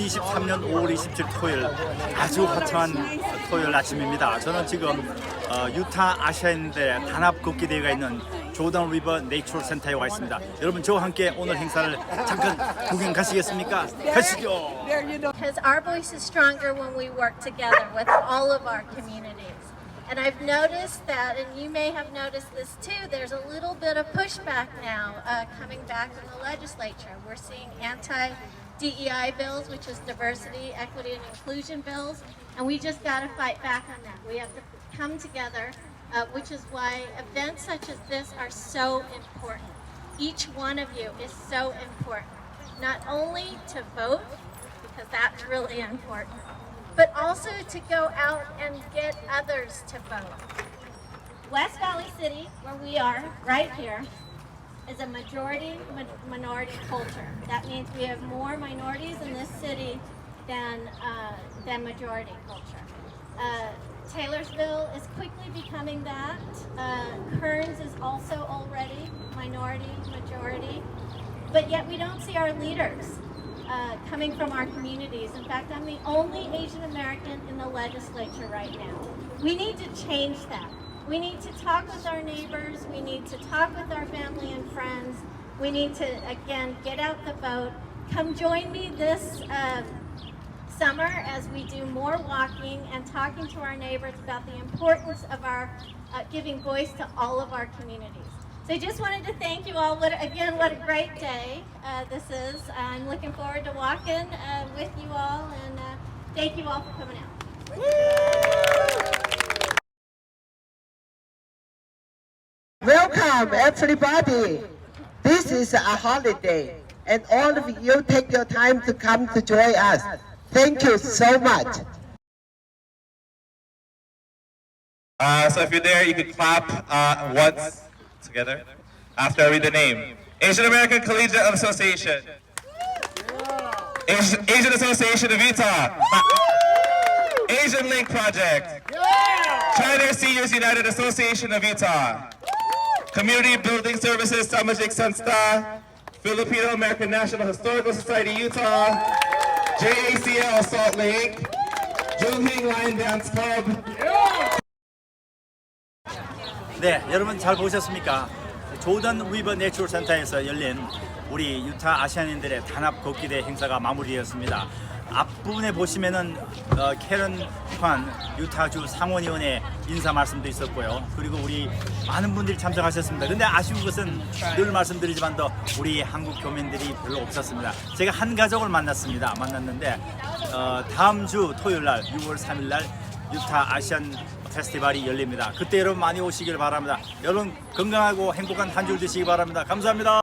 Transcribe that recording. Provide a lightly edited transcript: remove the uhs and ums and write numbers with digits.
2023년 5월 27일 토요일 아주 화창한 토요일 아침입니다. 저는 지금 유타 아시아인들의 단합 걷기 대회가 있는 조던 리버 네이처 센터에 와 있습니다. 여러분 저와 함께 오늘 행사를 잠깐 구경 가시겠습니까? 가시죠. Because our voice is stronger when we work together with all of our communities. And I've noticed that, and you may have noticed this too, there's a little bit of pushback now coming back in the legislature. We're seeing anti-DEI bills, which is diversity, equity, and inclusion bills, and we just got to fight back on that. We have to come together, which is why events such as this are so important. Each one of you is so important, not only to vote, because that's really important, but also to go out and get others to vote. West Valley City, where we are, right here, is a majority minority culture. That means we have more minorities in this city than majority culture. Taylorsville is quickly becoming that. Kearns is also already minority, majority. But yet we don't see our leaders coming from our communities. In fact, I'm the only Asian American in the legislature right now. We need to change that. We need to talk with our neighbors. We need to talk with our family and friends. We need to, again, get out the vote. Come join me this summer as we do more walking and talking to our neighbors about the importance of our giving voice to all of our communities. So I just wanted to thank you all. What a great day this is. I'm looking forward to walking with you all, and thank you all for coming out. Welcome, everybody. This is a holiday, and all of you take your time to come to join us. Thank you so much. So if you're there, you can clap once together after I read the name. Asian American Collegiate Association. Asian Association of Utah. Asian Link Project. China Seniors United Association of Utah. Community Building Services Samajik Sanstha. Filipino American National Historical Society Utah. JACL Salt Lake. Junhing Lion Dance Club. 네, 여러분 잘 보셨습니까? 조던 위버 네이처 센터에서 열린 우리 유타 아시아인들의 단합 걷기대 행사가 마무리되었습니다. 앞부분에 보시면은 캐런 관 유타주 상원의원의 인사 말씀도 있었고요. 그리고 우리 많은 분들이 참석하셨습니다. 근데 아쉬운 것은 늘 말씀드리지만 우리 한국 교민들이 별로 없었습니다. 제가 한가족을 만났는데 다음 주 토요일 날 6월 3일 날 유타 아시안 페스티벌이 열립니다. 그때 여러분 많이 오시길 바랍니다. 여러분 건강하고 행복한 한 줄 되시기 바랍니다. 감사합니다.